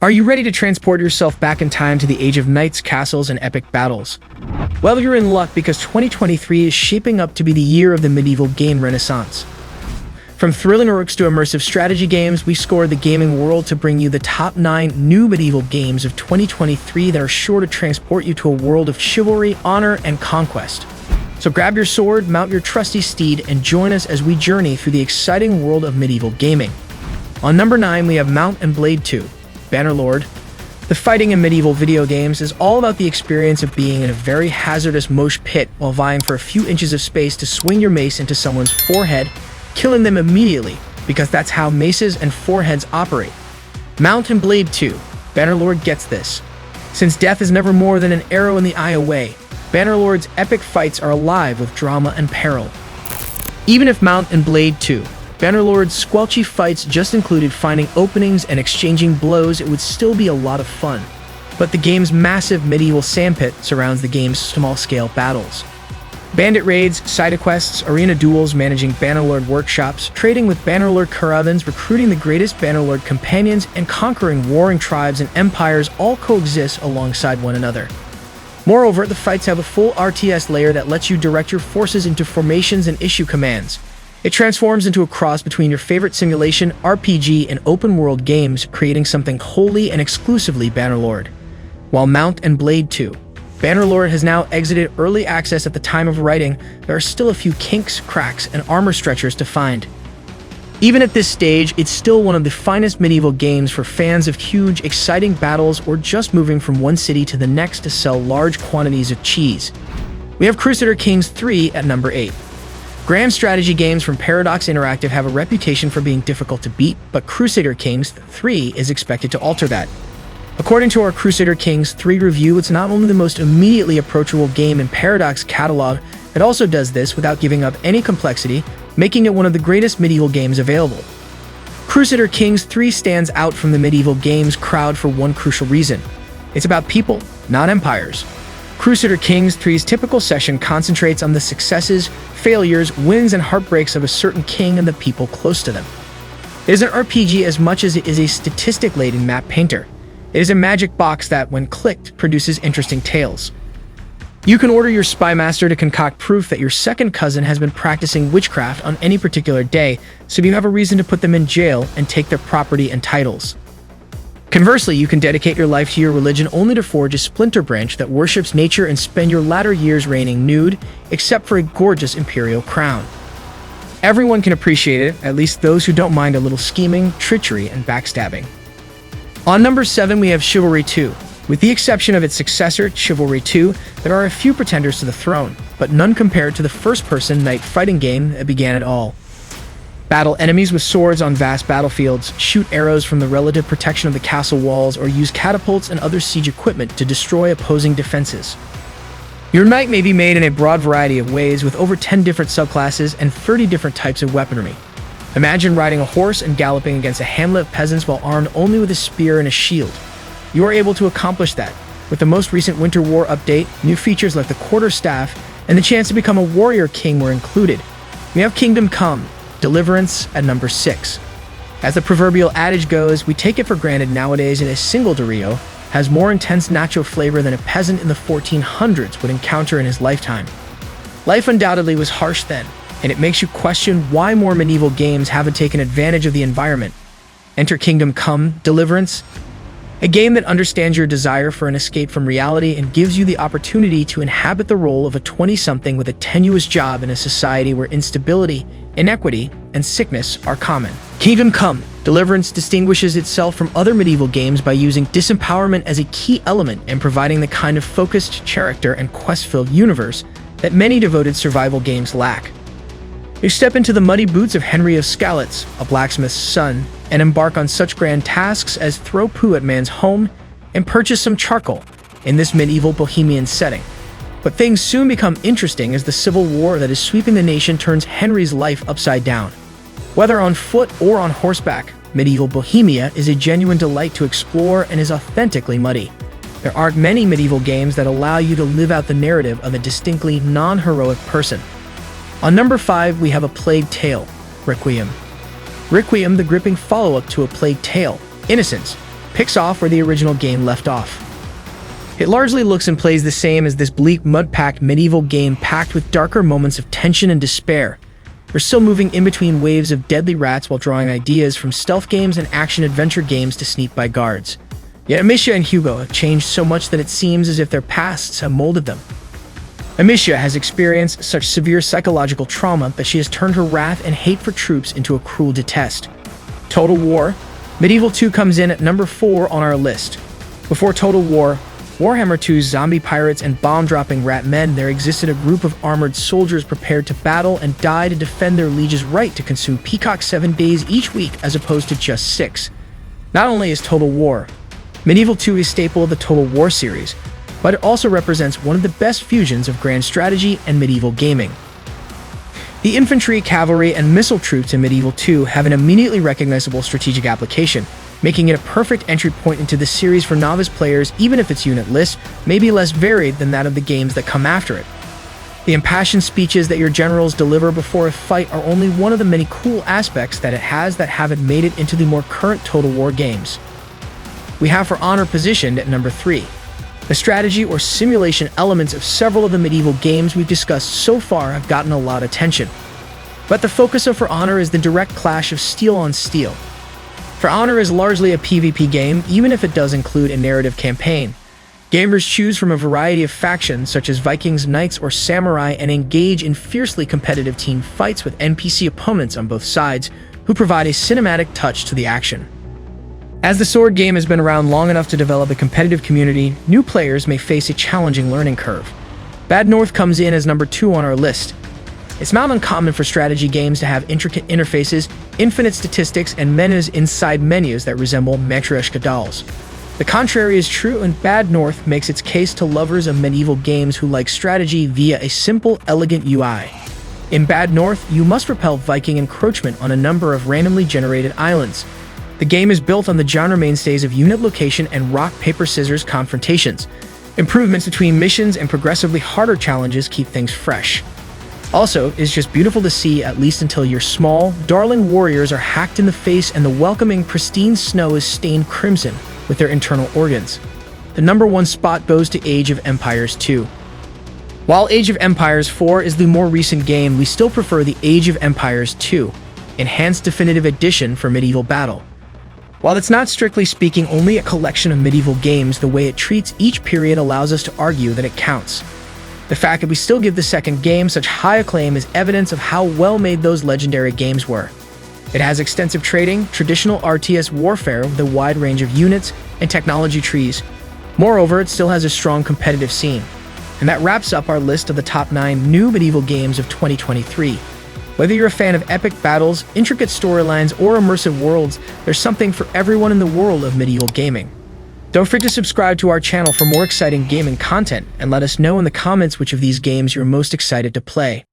Are you ready to transport yourself back in time to the age of knights, castles, and epic battles? Well, you're in luck because 2023 is shaping up to be the year of the medieval game renaissance. From thrilling orcs to immersive strategy games, we scoured the gaming world to bring you the top 9 new medieval games of 2023 that are sure to transport you to a world of chivalry, honor, and conquest. So grab your sword, mount your trusty steed, and join us as we journey through the exciting world of medieval gaming. On number 9, we have Mount and Blade 2. Bannerlord. The fighting in medieval video games is all about the experience of being in a very hazardous mosh pit while vying for a few inches of space to swing your mace into someone's forehead, killing them immediately, because that's how maces and foreheads operate. Mount and Blade 2. Bannerlord gets this. Since death is never more than an arrow in the eye away, Bannerlord's epic fights are alive with drama and peril. Even if Mount and Blade 2 Bannerlord's squelchy fights just included finding openings and exchanging blows, it would still be a lot of fun. But the game's massive medieval sandpit surrounds the game's small-scale battles. Bandit raids, side quests, arena duels, managing Bannerlord workshops, trading with Bannerlord caravans, recruiting the greatest Bannerlord companions, and conquering warring tribes and empires all coexist alongside one another. Moreover, the fights have a full RTS layer that lets you direct your forces into formations and issue commands. It transforms into a cross between your favorite simulation, RPG, and open-world games, creating something wholly and exclusively Bannerlord. While Mount and Blade 2 Bannerlord has now exited early access at the time of writing, there are still a few kinks, cracks, and armor stretchers to find. Even at this stage, it's still one of the finest medieval games for fans of huge, exciting battles or just moving from one city to the next to sell large quantities of cheese. We have Crusader Kings 3 at number 8. Grand strategy games from Paradox Interactive have a reputation for being difficult to beat, but Crusader Kings 3 is expected to alter that. According to our Crusader Kings 3 review, it's not only the most immediately approachable game in Paradox catalog, it also does this without giving up any complexity, making it one of the greatest medieval games available. Crusader Kings 3 stands out from the medieval games crowd for one crucial reason. It's about people, not empires. Crusader Kings 3's typical session concentrates on the successes, failures, wins, and heartbreaks of a certain king and the people close to them. It is an RPG as much as it is a statistic-laden map painter. It is a magic box that, when clicked, produces interesting tales. You can order your spy master to concoct proof that your second cousin has been practicing witchcraft on any particular day, so you have a reason to put them in jail and take their property and titles. Conversely, you can dedicate your life to your religion only to forge a splinter branch that worships nature and spend your latter years reigning nude, except for a gorgeous imperial crown. Everyone can appreciate it, at least those who don't mind a little scheming, treachery, and backstabbing. On number 7, we have Chivalry 2. With the exception of its successor, Chivalry 2, there are a few pretenders to the throne, but none compared to the first-person knight fighting game that began it all. Battle enemies with swords on vast battlefields, shoot arrows from the relative protection of the castle walls, or use catapults and other siege equipment to destroy opposing defenses. Your knight may be made in a broad variety of ways, with over 10 different subclasses and 30 different types of weaponry. Imagine riding a horse and galloping against a hamlet of peasants while armed only with a spear and a shield. You are able to accomplish that. With the most recent Winter War update, new features like the quarterstaff and the chance to become a warrior king were included. We have Kingdom Come, Deliverance at number 6. As the proverbial adage goes, we take it for granted nowadays that a single Dario has more intense nacho flavor than a peasant in the 1400s would encounter in his lifetime. Life undoubtedly was harsh then, and it makes you question why more medieval games haven't taken advantage of the environment. Enter Kingdom Come, Deliverance, a game that understands your desire for an escape from reality and gives you the opportunity to inhabit the role of a 20-something with a tenuous job in a society where instability, inequity, and sickness are common. Kingdom Come, Deliverance distinguishes itself from other medieval games by using disempowerment as a key element and providing the kind of focused character and quest-filled universe that many devoted survival games lack. You step into the muddy boots of Henry of Skalitz, a blacksmith's son, and embark on such grand tasks as throw poo at man's home and purchase some charcoal in this medieval bohemian setting. But things soon become interesting as the civil war that is sweeping the nation turns Henry's life upside down. Whether on foot or on horseback, medieval Bohemia is a genuine delight to explore and is authentically muddy. There aren't many medieval games that allow you to live out the narrative of a distinctly non-heroic person. On number 5, we have A Plague Tale, Requiem. Requiem, the gripping follow-up to A Plague Tale, Innocence, picks off where the original game left off. It largely looks and plays the same as this bleak, mud-packed medieval game packed with darker moments of tension and despair. We're still moving in between waves of deadly rats while drawing ideas from stealth games and action-adventure games to sneak by guards. Yet Amicia and Hugo have changed so much that it seems as if their pasts have molded them. Amicia has experienced such severe psychological trauma that she has turned her wrath and hate for troops into a cruel detest. Total War. Medieval 2 comes in at number 4 on our list. Before Total War, Warhammer 2's zombie pirates and bomb-dropping rat men, there existed a group of armored soldiers prepared to battle and die to defend their liege's right to consume peacock 7 days each week as opposed to just 6. Not only is Total War, Medieval 2 is a staple of the Total War series, but it also represents one of the best fusions of grand strategy and medieval gaming. The infantry, cavalry, and missile troops in Medieval 2 have an immediately recognizable strategic application, making it a perfect entry point into the series for novice players even if its unit list may be less varied than that of the games that come after it. The impassioned speeches that your generals deliver before a fight are only one of the many cool aspects that it has that haven't made it into the more current Total War games. We have For Honor positioned at number 3. The strategy or simulation elements of several of the medieval games we've discussed so far have gotten a lot of attention. But the focus of For Honor is the direct clash of steel on steel. For Honor is largely a PvP game, even if it does include a narrative campaign. Gamers choose from a variety of factions such as Vikings, Knights, or Samurai and engage in fiercely competitive team fights with NPC opponents on both sides who provide a cinematic touch to the action. As the sword game has been around long enough to develop a competitive community, new players may face a challenging learning curve. Bad North comes in as number 2 on our list. It's not uncommon for strategy games to have intricate interfaces, infinite statistics, and menus inside menus that resemble Matryoshka dolls. The contrary is true, and Bad North makes its case to lovers of medieval games who like strategy via a simple, elegant UI. In Bad North, you must repel Viking encroachment on a number of randomly generated islands. The game is built on the genre mainstays of unit location and rock-paper-scissors confrontations. Improvements between missions and progressively harder challenges keep things fresh. Also, it's just beautiful to see, at least until your small, darling warriors are hacked in the face and the welcoming, pristine snow is stained crimson with their internal organs. The number 1 spot goes to Age of Empires 2. While Age of Empires 4 is the more recent game, we still prefer the Age of Empires 2, Enhanced Definitive Edition for Medieval Battle. While it's not strictly speaking only a collection of medieval games, the way it treats each period allows us to argue that it counts. The fact that we still give the second game such high acclaim is evidence of how well made those legendary games were. It has extensive trading, traditional RTS warfare with a wide range of units and technology trees. Moreover, it still has a strong competitive scene. And that wraps up our list of the top 9 new medieval games of 2023. Whether you're a fan of epic battles, intricate storylines, or immersive worlds, there's something for everyone in the world of medieval gaming. Don't forget to subscribe to our channel for more exciting gaming content, and let us know in the comments which of these games you're most excited to play.